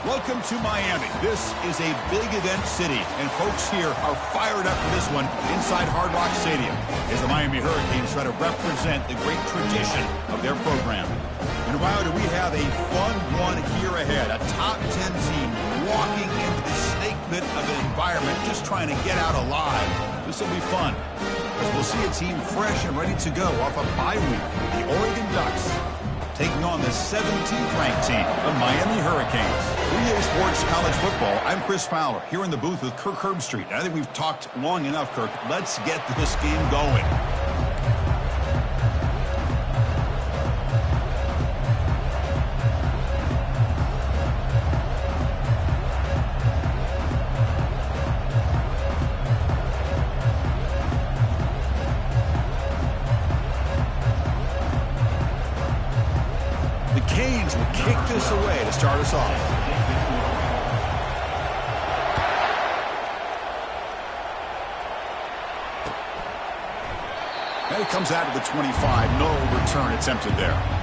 Welcome to Miami. This is a big event city, and folks here are fired up for this one inside Hard Rock Stadium as the Miami Hurricanes try to represent the great tradition of their program. And wow, do we have a fun one here ahead. A top 10 team walking into the snake pit of an environment just trying to get out alive. This will be fun as we'll see a team fresh and ready to go off a bye week. The Oregon Ducks taking on the 17th ranked team, the Miami Hurricanes. EA Sports College Football, I'm Chris Fowler, here in the booth with Kirk Herbstreit. I think we've talked long enough, Kirk. Let's get this game going. Canes will kick this away to start us off. And it comes out of the 25. No return attempted there.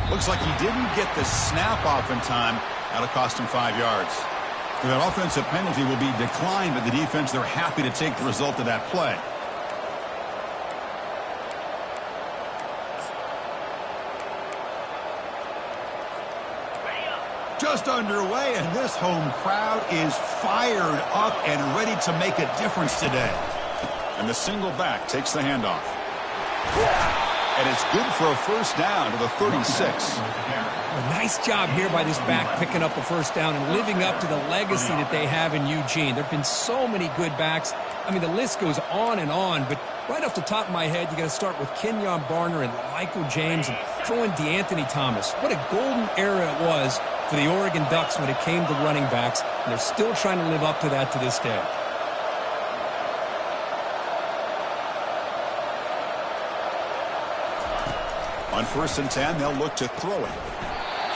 Looks like he didn't get the snap off in time. That'll cost him 5 yards. That offensive penalty will be declined, but the defense, they're happy to take the result of that play. Just underway, and this home crowd is fired up and ready to make a difference today. And the single back takes the handoff. And it's good for a first down to the 36. A nice job here by this back picking up a first down and living up to the legacy that they have in Eugene. There have been so many good backs. I mean, the list goes on and on, but right off the top of my head, you got to start with Kenyon Barner and Michael James and throw in DeAnthony Thomas. What a golden era it was for the Oregon Ducks when it came to running backs, and they're still trying to live up to that to this day. On 1st and 10, they'll look to throw it.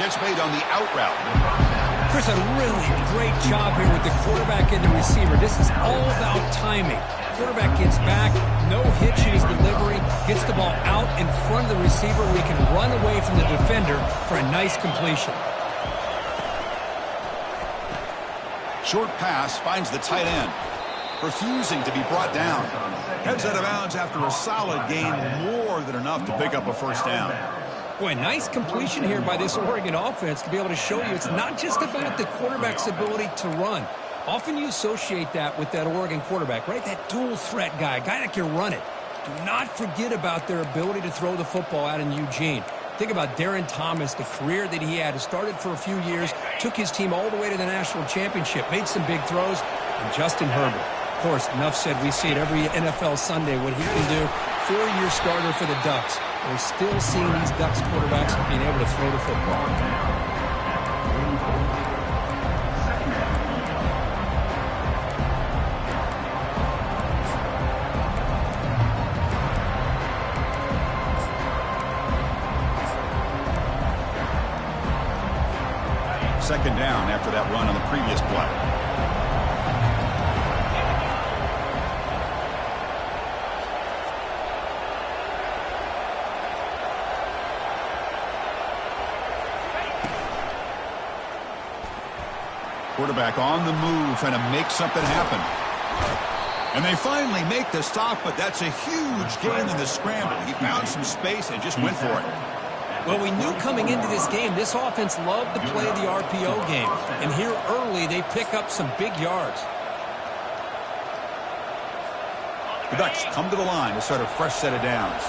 Catch made on the out route. Chris, a really great job here with the quarterback and the receiver. This is all about timing. Quarterback gets back, no hitch in his delivery, gets the ball out in front of the receiver where he can run away from the defender for a nice completion. Short pass finds the tight end, refusing to be brought down. Heads out of bounds after a solid gain, more than enough to pick up a first down. Boy, nice completion here by this Oregon offense to be able to show you it's not just about the quarterback's ability to run. Often you associate that with that Oregon quarterback, right? That dual threat guy that can run it. Do not forget about their ability to throw the football out in Eugene. Think about Darren Thomas, the career that he had. He started for a few years, took his team all the way to the national championship, made some big throws, and Justin Herbert. Of course, enough said, we see it every NFL Sunday, what he can do. 4-year starter for the Ducks. We're still seeing these Ducks quarterbacks being able to throw the football. Second down after that run on the previous play. Quarterback on the move, trying to make something happen. And they finally make the stop, but that's a huge gain in the scramble. He found some space and just went for it. Well, we knew coming into this game, this offense loved to play the RPO game. And here early, they pick up some big yards. The Ducks come to the line to start a fresh set of downs.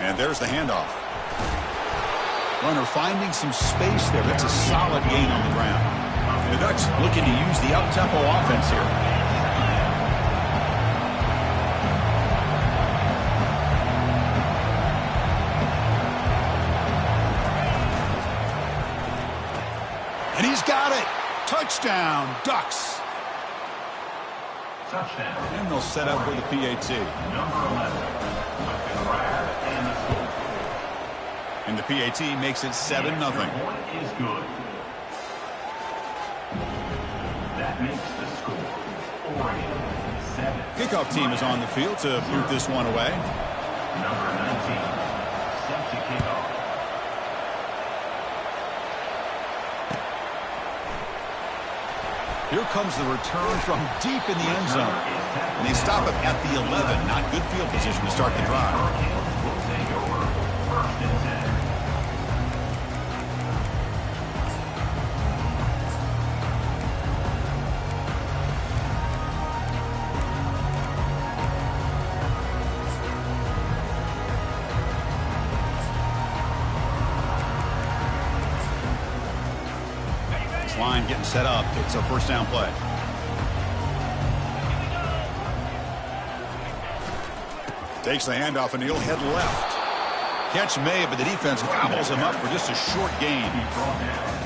And there's the handoff. Runner finding some space there. That's a solid gain on the ground. And the Ducks looking to use the up-tempo offense here. And he's got it. Touchdown, Ducks. Touchdown. And they'll set up for the PAT. Number 11. And the PAT makes it 7-0. Point is good. That makes the score. Oregon 7. Kickoff team is on the field to boot this one away. Number 19. Set to kick off. Here comes the return from deep in the end zone. And they stop it at the 11. Not good field position to start the drive. Will take over. First and 10. Line getting set up. It's a first down play. Takes the handoff and he'll head left. Catch made, but the defense gobbles him up for just a short gain.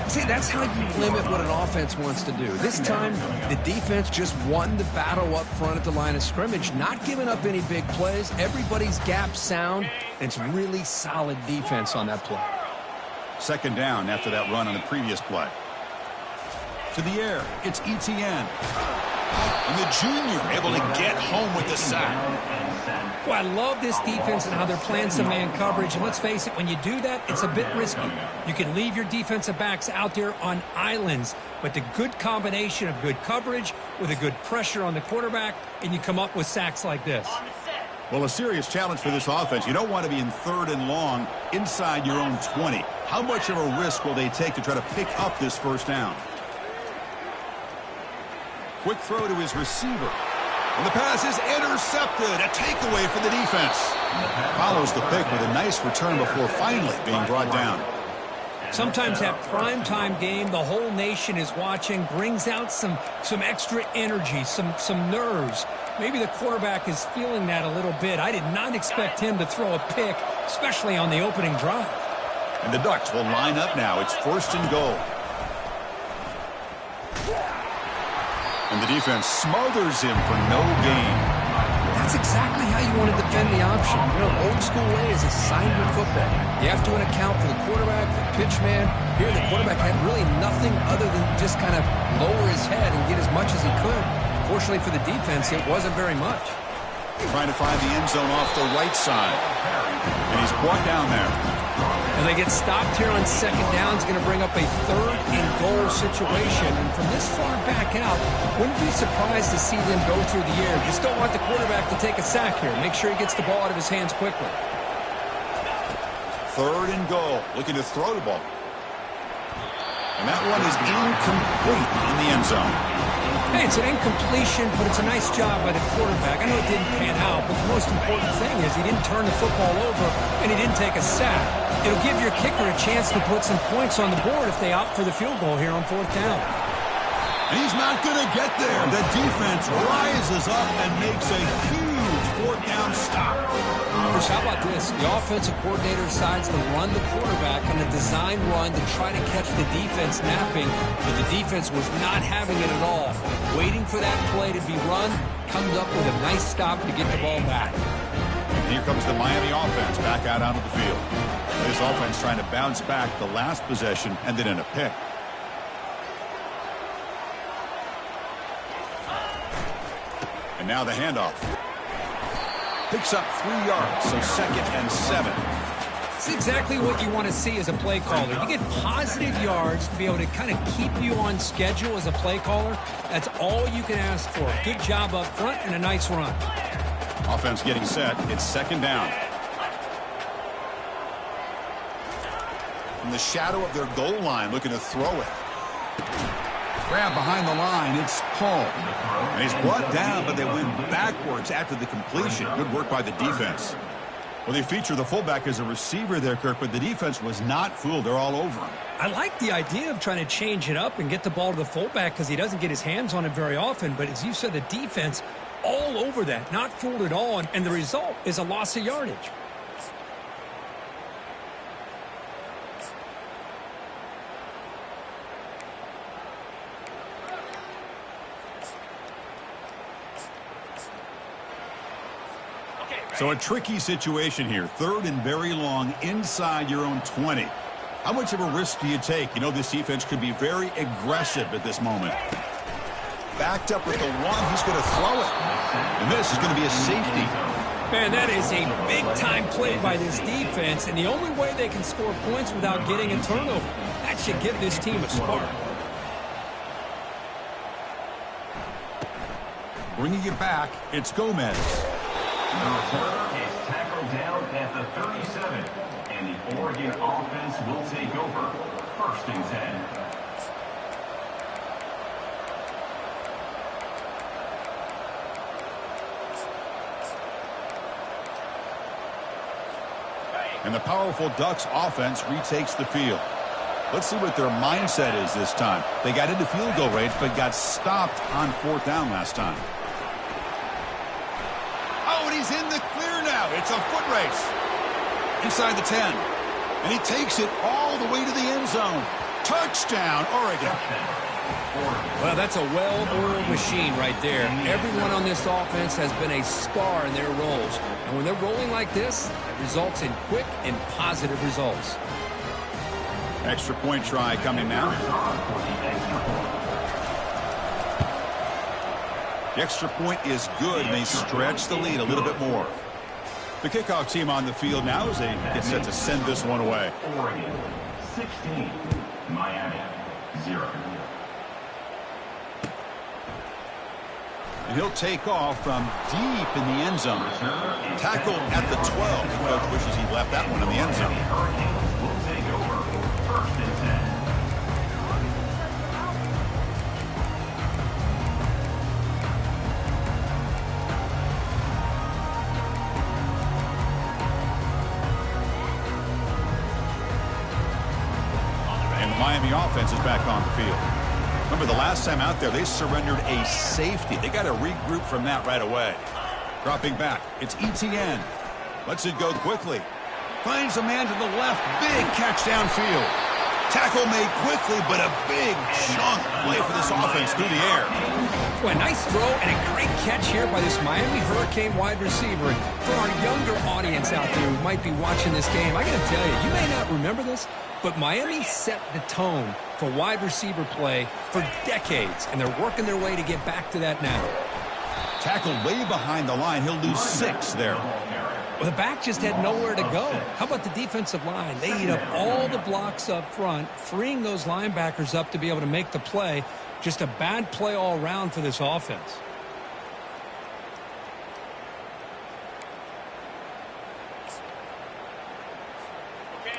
See, that's how you limit what an offense wants to do. This time, the defense just won the battle up front at the line of scrimmage, not giving up any big plays. Everybody's gap sound. It's really solid defense on that play. Second down after that run on the previous play. To the air, it's Etienne. And the junior able to get home with the sack. Well, I love this defense and how they're playing some man coverage. And let's face it, when you do that, it's a bit risky. You can leave your defensive backs out there on islands, but the good combination of good coverage with a good pressure on the quarterback, and you come up with sacks like this. Well, a serious challenge for this offense. You don't want to be in 3rd and long inside your own 20. How much of a risk will they take to try to pick up this first down? Quick throw to his receiver. And the pass is intercepted. A takeaway for the defense. Follows the pick with a nice return before finally being brought down. Sometimes that primetime game, the whole nation is watching, brings out some extra energy, some nerves. Maybe the quarterback is feeling that a little bit. I did not expect him to throw a pick, especially on the opening drive. And the Ducks will line up now. It's 1st and goal. And the defense smothers him for no gain. That's exactly how you want to defend the option. You know, old school way is assignment football. You have to account for the quarterback, the pitch man. Here, the quarterback had really nothing other than just kind of lower his head and get as much as he could. Fortunately for the defense, it wasn't very much. Trying to find the end zone off the right side. And he's brought down there. And they get stopped here on second down. It's going to bring up a 3rd and goal situation. And from this far back out, wouldn't be surprised to see them go through the air. Just don't want the quarterback to take a sack here. Make sure he gets the ball out of his hands quickly. 3rd and goal. Looking to throw the ball. And that one is incomplete in the end zone. Hey, it's an incompletion, but it's a nice job by the quarterback. I know it didn't pan out, but the most important thing is he didn't turn the football over and he didn't take a sack. It'll give your kicker a chance to put some points on the board if they opt for the field goal here on 4th down. And he's not going to get there. The defense rises up and makes a huge 4th down stop. Chris, how about this? The offensive coordinator decides to run the quarterback on a design run to try to catch the defense napping, but the defense was not having it at all. Waiting for that play to be run, comes up with a nice stop to get the ball back. And here comes the Miami offense back out onto the field. This offense trying to bounce back the last possession and then in a pick. And now the handoff. Picks up 3 yards, so 2nd and 7. It's exactly what you want to see as a play caller. You get positive yards to be able to kind of keep you on schedule as a play caller. That's all you can ask for. Good job up front and a nice run. Offense getting set. It's 2nd down. From the shadow of their goal line, looking to throw it. Grab behind the line. It's Paul. And he's brought down, but they went backwards after the completion. Good work by the defense. Well, they feature the fullback as a receiver there, Kirk, but the defense was not fooled. They're all over him. I like the idea of trying to change it up and get the ball to the fullback because he doesn't get his hands on it very often. But as you said, the defense all over that, not fooled at all. And the result is a loss of yardage. So a tricky situation here. 3rd and very long inside your own 20. How much of a risk do you take? You know, this defense could be very aggressive at this moment. Backed up with the 1. He's going to throw it. And this is going to be a safety. Man, that is a big-time play by this defense, and the only way they can score points without getting a turnover. That should give this team a spark. Bringing it back, it's Gomez. The returner is tackled down at the 37, and the Oregon offense will take over. 1st and 10. And the powerful Ducks offense retakes the field. Let's see what their mindset is this time. They got into field goal range, but got stopped on 4th down last time. Oh, and he's in the clear now. It's a foot race. Inside the 10. And he takes it all the way to the end zone. Touchdown, Oregon. Well, that's a well-oiled machine right there. Everyone on this offense has been a star in their roles. And when they're rolling like this, it results in quick and positive results. Extra point try coming now. The extra point is good, and they stretch the lead a little bit more. The kickoff team on the field now as they get set to send this one away. Oregon 16, Miami 0. And he'll take off from deep in the end zone. Tackled at the 12. The coach wishes he left that one in the end zone. Hurricanes will take over. 1st and 10. And the Miami offense is back on the field. Remember, the last time out there, they surrendered a safety. They got to regroup from that right away. Dropping back, it's ETN. Lets it go quickly. Finds a man to the left. Big catch downfield. Tackle made quickly, but a big chunk play for this offense through the air. Well, a nice throw and a great catch here by this Miami Hurricane wide receiver. And for our younger audience out there who might be watching this game, I got to tell you, you may not remember this, but Miami set the tone for wide receiver play for decades, and they're working their way to get back to that now. Tackled way behind the line. He'll lose 6 there. Well, the back just had nowhere to go. How about the defensive line? They eat up all the blocks up front, freeing those linebackers up to be able to make the play. Just a bad play all around for this offense.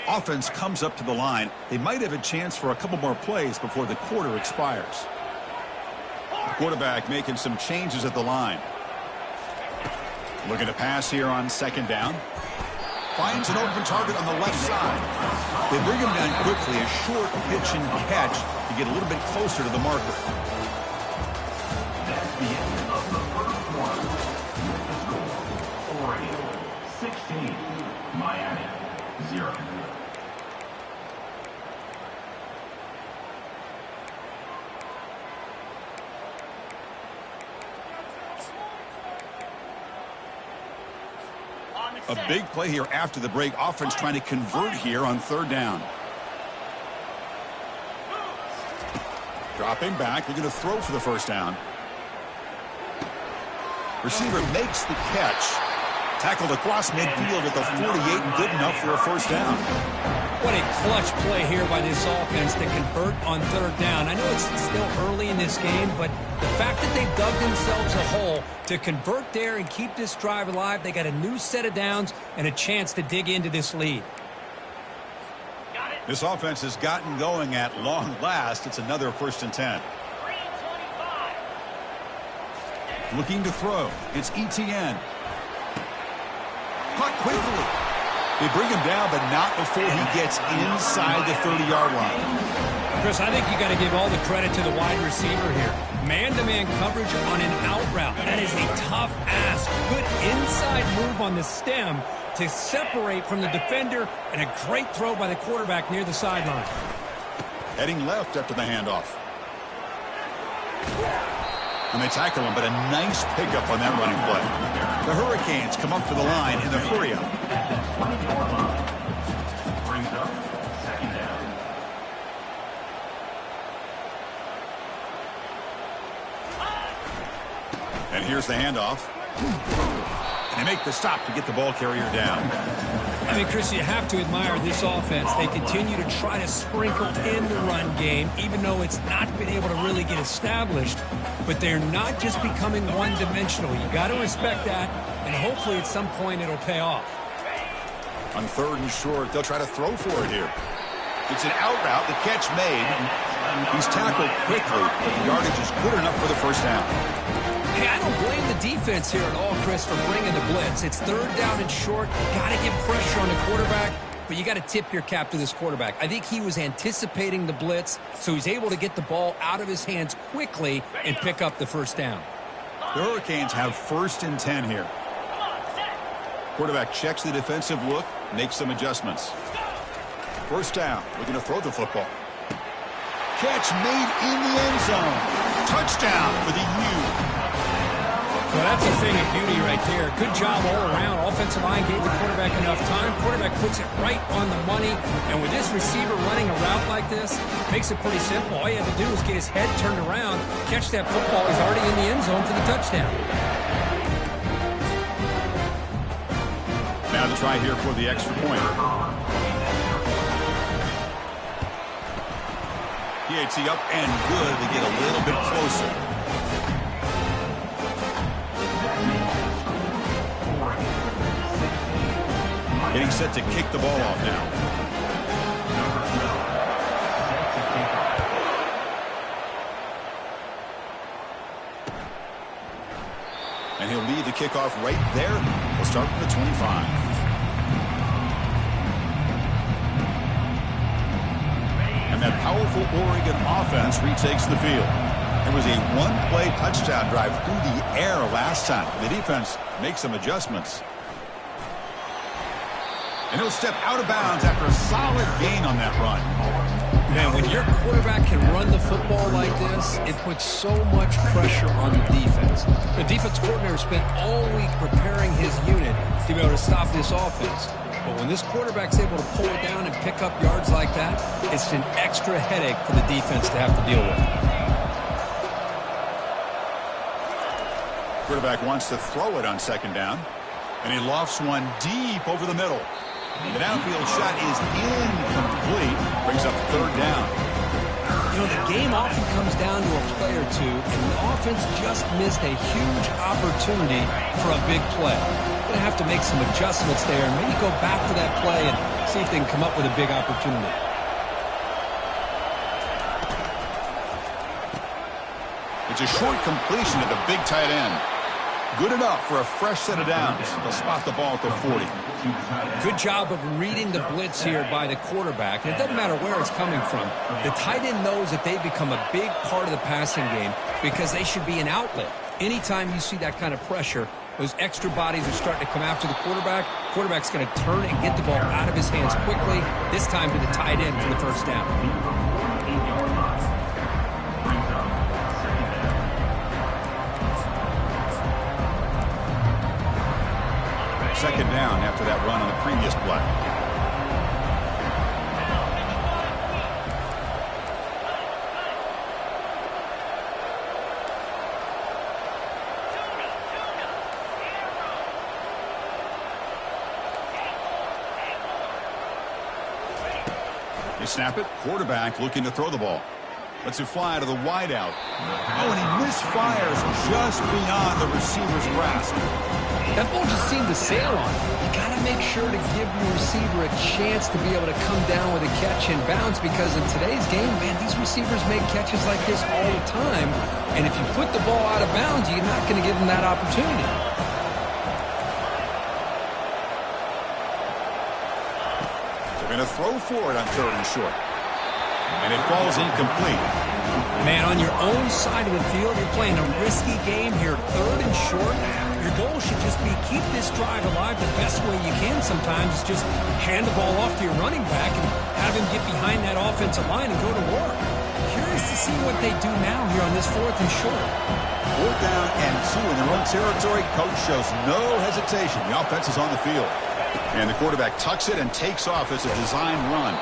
Offense comes up to the line. They might have a chance for a couple more plays before the quarter expires. The quarterback making some changes at the line. Looking to pass here on 2nd down. Finds an open target on the left side. They bring him down quickly. A short pitch and catch to get a little bit closer to the marker. That's the end of the first one. With the score, Oregon 16, Miami 0. A big play here after the break. Offense trying to convert here on 3rd down. Dropping back. They're going to throw for the 1st down. Receiver makes the catch. Tackled across midfield at the 48 and good enough for a 1st down. What a clutch play here by this offense to convert on 3rd down. I know it's still early in this game, but the fact that they've dug themselves a hole to convert there and keep this drive alive, they got a new set of downs and a chance to dig into this lead. This offense has gotten going at long last. It's another 1st and 10. Looking to throw. It's ETN. Caught quickly. They bring him down, but not before he gets inside the 30-yard line. Chris, I think you got to give all the credit to the wide receiver here. Man-to-man coverage on an out route. That is a tough ask. Good inside move on the stem to separate from the defender, and a great throw by the quarterback near the sideline. Heading left after the handoff. And they tackle him, but a nice pickup on that running play. The Hurricanes come up to the line in the hurry-up. Brings up second down. And here's the handoff. And they make the stop to get the ball carrier down. I mean, Chris, you have to admire this offense. They continue to try to sprinkle in the run game, even though it's not been able to really get established. But they're not just becoming one-dimensional. You got to respect that, and hopefully at some point it'll pay off. On 3rd and short, they'll try to throw for it here. It's an out route, the catch made. He's tackled quickly, but the yardage is good enough for the first down. Hey, I don't blame the defense here at all, Chris, for bringing the blitz. It's 3rd down and short. You got to get pressure on the quarterback, but you got to tip your cap to this quarterback. I think he was anticipating the blitz, so he's able to get the ball out of his hands quickly and pick up the first down. The Hurricanes have 1st and 10 here. Quarterback checks the defensive look, makes some adjustments. First down, looking to throw the football. Catch made in the end zone. Touchdown for the U. Well, that's a thing of beauty right there. Good job all around. Offensive line gave the quarterback enough time. Quarterback puts it right on the money. And with this receiver running a route like this, makes it pretty simple. All you have to do is get his head turned around, catch that football. He's already in the end zone for the touchdown. Now to try here for the extra point. PAT up and good to get a little bit closer. Getting set to kick the ball off now. And he'll lead the kickoff right there. We'll start from the 25. And that powerful Oregon offense retakes the field. It was a one-play touchdown drive through the air last time. The defense makes some adjustments. And he'll step out of bounds after a solid gain on that run. Man, when your quarterback can run the football like this, it puts so much pressure on the defense. The defense coordinator spent all week preparing his unit to be able to stop this offense. But when this quarterback's able to pull it down and pick up yards like that, it's an extra headache for the defense to have to deal with. Quarterback wants to throw it on 2nd down. And he lofts one deep over the middle. The downfield shot is incomplete. Brings up 3rd down. You know, the game often comes down to a play or two, and the offense just missed a huge opportunity for a big play. Going to have to make some adjustments there and maybe go back to that play and see if they can come up with a big opportunity. It's a short completion to the big tight end. Good enough for a fresh set of downs. They'll spot the ball at the 40. Good job of reading the blitz here by the quarterback. And it doesn't matter where it's coming from. The tight end knows that they become a big part of the passing game because they should be an outlet. Anytime you see that kind of pressure, those extra bodies are starting to come after the quarterback. Quarterback's going to turn and get the ball out of his hands quickly, this time to the tight end for the first down. Second down after that run on the previous play. They snap it. Quarterback looking to throw the ball. Lets it fly to the wideout. Oh, and he misfires just beyond the receiver's grasp. That ball just seemed to sail on him. You got to make sure to give your receiver a chance to be able to come down with a catch and bounce because in today's game, man, these receivers make catches like this all the time. And if you put the ball out of bounds, you're not going to give them that opportunity. They're going to throw for it on 3rd and short. And it falls incomplete. Man, on your own side of the field, you're playing a risky game here. 3rd and short. Your goal should just be keep this drive alive the best way you can sometimes. Is just hand the ball off to your running back and have him get behind that offensive line and go to work. Curious to see what they do now here on this 4th and short. 4th down and 2 in their own territory. Coach shows no hesitation. The offense is on the field. And the quarterback tucks it and takes off as a design run.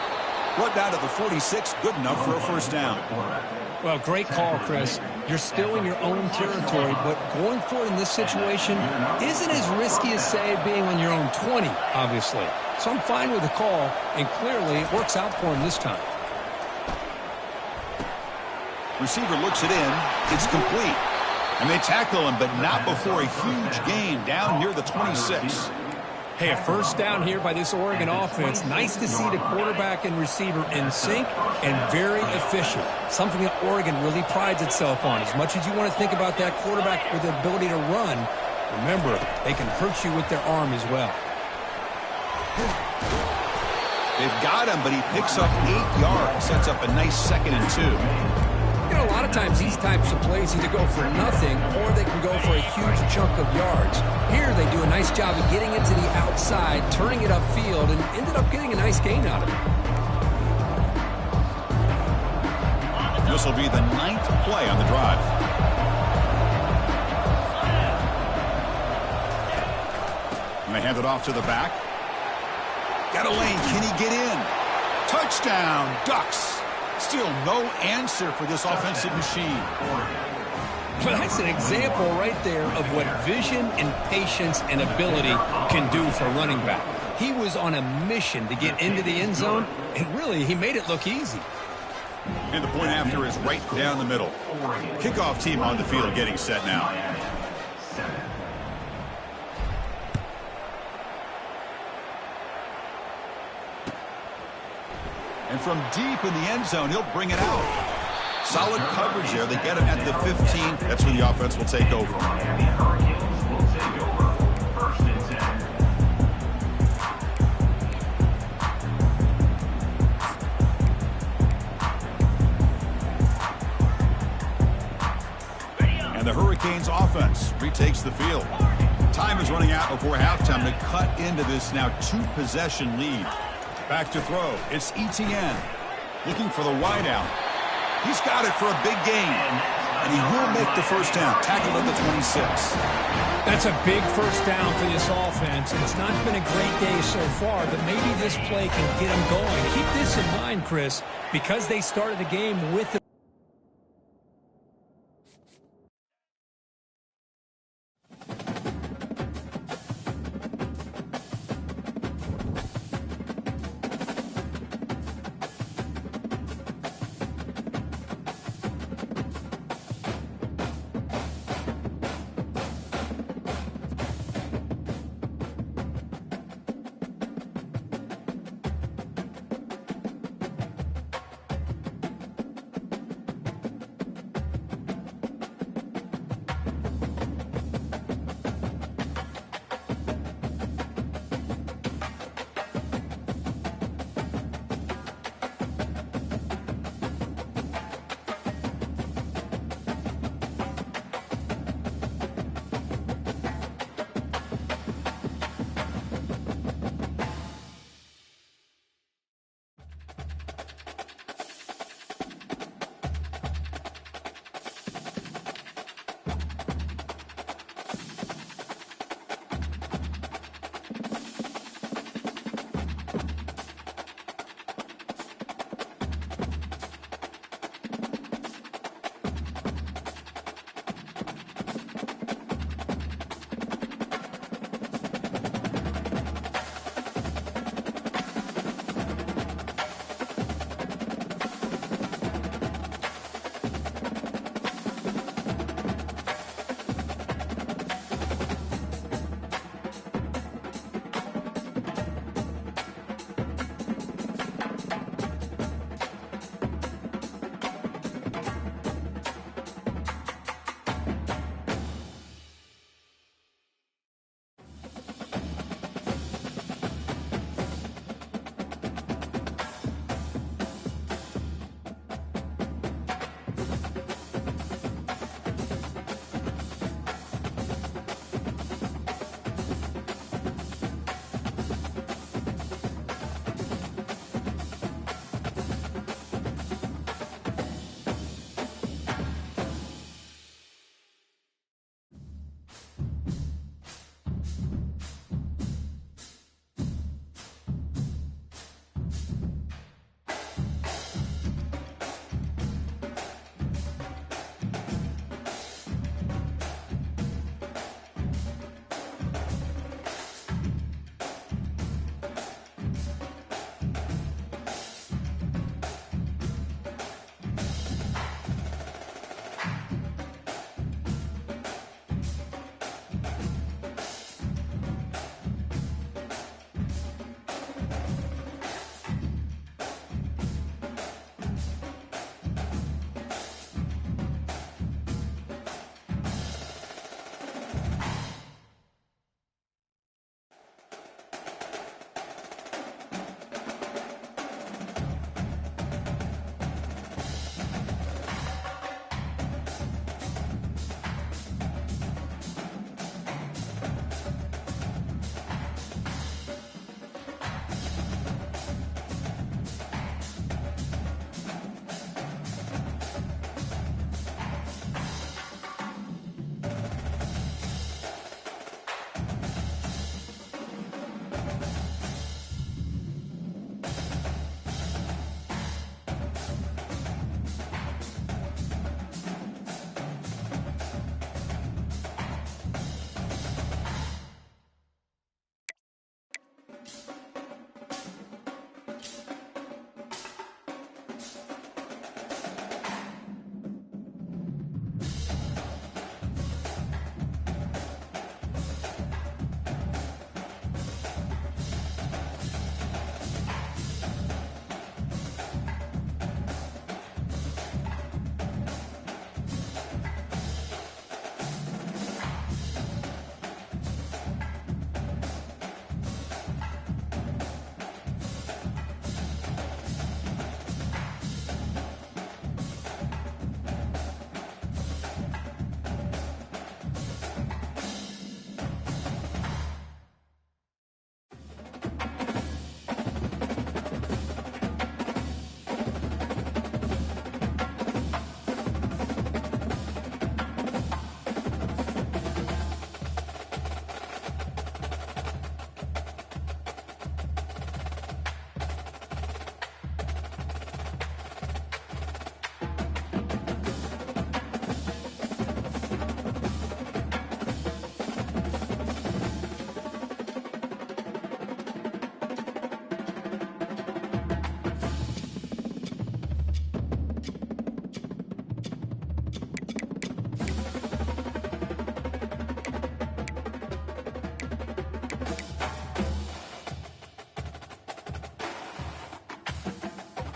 Brought down to the 46, good enough for a first down. Well, great call, Chris. You're still in your own territory, but going for it in this situation isn't as risky as, say, being on your own 20, obviously. So I'm fine with the call, and clearly it works out for him this time. Receiver looks it in. It's complete. And they tackle him, but not before a huge gain down near the 26. Hey, a first down here by this Oregon offense. Nice to see the quarterback and receiver in sync and very efficient. Something that Oregon really prides itself on. As much as you want to think about that quarterback with the ability to run, remember, they can hurt you with their arm as well. They've got him, but he picks up 8 yards. Sets up a nice 2nd and 2. You know, a lot of times these types of plays either go for nothing or they can go for a huge chunk of yards. Here they do a nice job of getting it to the outside, turning it upfield, and ended up getting a nice gain out of it. This will be the 9th play on the drive. And they hand it off to the back. Got a lane. Can he get in? Touchdown, Ducks. Still no answer for this offensive machine. Well, that's an example right there of what vision and patience and ability can do for a running back. He was on a mission to get into the end zone, and really, he made it look easy. And the point after is right down the middle. Kickoff team on the field getting set now. And from deep in the end zone, he'll bring it out. Solid coverage there. They get him at the 15. That's where the offense will take over. And the Hurricanes offense retakes the field. Time is running out before halftime to cut into this now 2-possession lead. Back to throw. It's Etienne looking for the wideout. He's got it for a big gain. And he will make the first down. Tackled at the 26. That's a big first down for this offense. It's not been a great day so far, but maybe this play can get them going. Keep this in mind, Chris, because they started the game with the